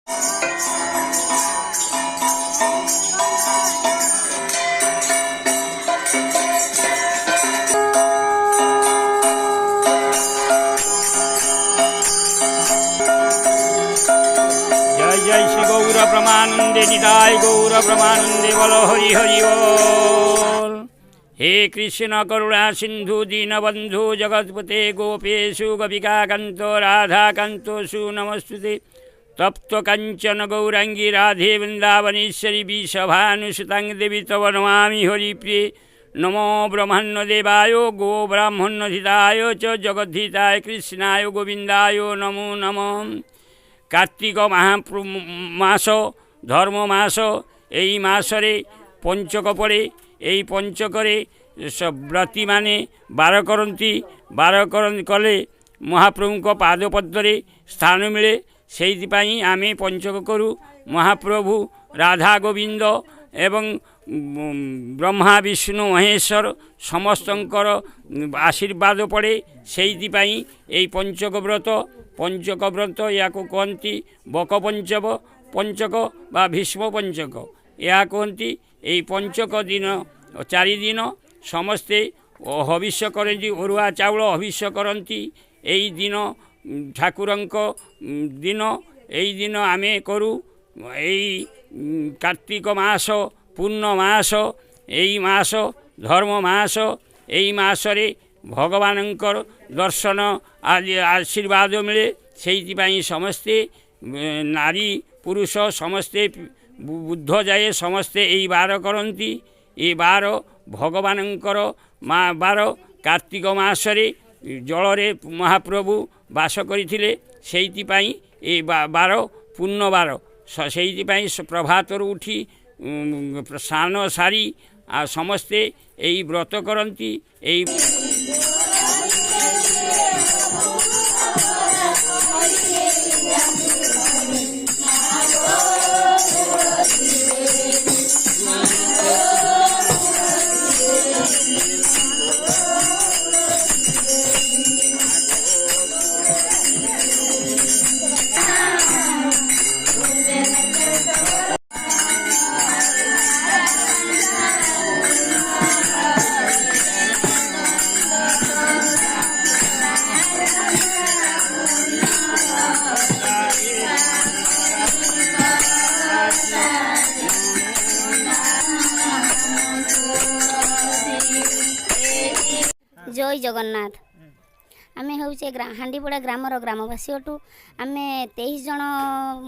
जय श्री गौर प्रमानंदे निताय गौर प्रमानंदे बोलो हरि हरि बोल। हे कृष्ण करुणा सिंधु दीनबंधु जगत्पते गोपेशु गोपिका कांतो राधा कांतोषु नमस्तुते। तप्त कांचन गौरांगी राधे वृंदावनेश्वरी विषभानुसुतांग देवी तव नमामि हरिप्रिये। नमो ब्रह्मण्यदेवाय गो ब्राह्मण्यधिताय च जगद्धिताय कृष्णाय गोविंदाय नमो नमः। कार्तिक मास धर्म मास এই মাসরে পঞ্চক পড়ে। এই পঞ্চকরে ব্রতী মানে বার করନ୍ତି। বার কলে মহাপ্রভুଙ୍କ ପାଦପଦ୍ମରେ ସ୍ଥାନ ମିଳେ। ସେଇଥିପାଇଁ ଆମେ ପଞ୍ଚକ କରୁ। ମହାପ୍ରଭୁ ରାଧା ଗୋବିନ୍ଦ ଏବଂ ବ୍ରହ୍ମା ବିଷ୍ଣୁ ମହେଶ୍ୱର ସମସ୍ତଙ୍କର ଆଶୀର୍ବାଦ ପଡ଼େ। ସେଇଥିପାଇଁ এই ପଞ୍ଚକ ବ୍ରତ ପଞ୍ଚକ ବ୍ରତ ଏହାକୁ କହନ୍ତି ବକ ପଞ୍ଚକ ବା ଭୀଷ୍ମ ପଞ୍ଚକ ଏହା କହନ୍ତି। এই ପଞ୍ଚକ ଦିନ 4 ଦିନ ସମସ୍ତେ ହବିଷ୍ୟ କରନ୍ତି। ଅରୁଆ ଚାଉଳ ହବିଷ୍ୟ କରନ୍ତି। এই ଦିନ ଠାକୁରଙ୍କ ଦିନ। এই ଦିନ ଆମେ କରୁ। এই କାର୍ତ୍ତିକ ମାସ ପୂର୍ଣ୍ଣ ମାସ এই ମାସ ଧର୍ମ ମାସ। এই ମାସରେ ଭଗବାନଙ୍କର ଦର୍ଶନ ଆଶୀର୍ବାଦ ମିଳେ। ସେଇଥିପାଇଁ ସମସ୍ତେ ନାରୀ ପୁରୁଷ ସମସ୍ତେ ବୁଦ୍ଧ ଯାଏ ସମସ୍ତେ এই ବାର କରନ୍ତି। এই ବାର ଭଗବାନଙ୍କର ବାର। କାର୍ତ୍ତିକ ମାସରେ ଜଳରେ ମହାପ୍ରଭୁ ବାସ କରିଥିଲେ। ସେଇଥିପାଇଁ এই ବାର ପୂର୍ଣ୍ଣ ବାର। ସେଇଥିପାଇଁ ପ୍ରଭାତରୁ ଉଠି ସ୍ନାନ ସାରି ସମସ୍ତେ এই ବ୍ରତ କରନ୍ତି। এই जय जगन्नाथ। आमे होचे हांडीपड़ा ग्रामर ग्रामवासी अटू। आमे 23 जन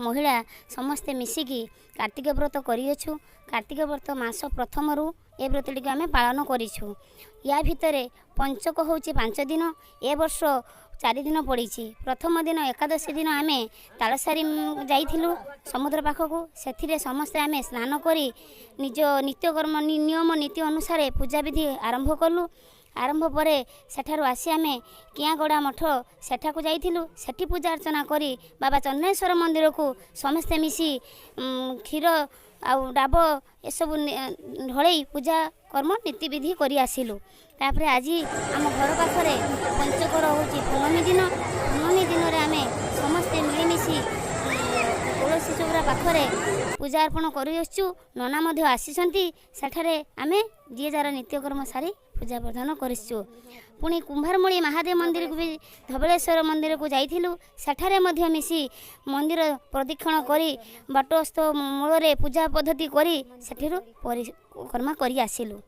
महिला समस्ते मिसिकी कार्तिक व्रत करियछु। कार्तिक व्रत मास प्रथमरु ए व्रतटी आमे पालन करिछु। या भितरे पंचक होचे 5 दिन। ए वर्ष 4 दिन पड़ी। प्रथम दिन एकादशी दिन आमे तालसारी जाइथिलु समुद्र पाखकू। सेथिरे समस्ते आमे स्नान करी निज नित्यकर्म नियम नीति अनुसार पूजा विधि आरंभ कलु। आरंभ पर सेठारु आसी आमे कियागड़ा मठ सेठाकू जाइथिलु। सेठी पूजा अर्चना करी बाबा चन्नेश्वर मंदिर को समस्ते मिसी क्षीर आउ डाब एसबू ढलई पूजा कर्म नीति विधि करी आसिलु। तापर आज आम घर पाखरे पंचकर होची पूर्णमी दिन। पूर्णमी दिन रे आमे समस्ते मिलीमिशी तुलसी चौरा पाखरे पूजा अर्पण करूँ। नना मध्य आसीचंती। सेठारे आमे जी जार नित्यकर्म सारी पूजा प्रदान करूँ। पुणी कुंभारमूली महादेव मंदिर को भी धबलेश्वर मंदिर को जाइथिलु। सेठारे मध्य मिसी मंदिर प्रदक्षिण करी बाटस्थ मूल पूजा पद्धति करी सेठिरु परिक्रमा करी आसिलु।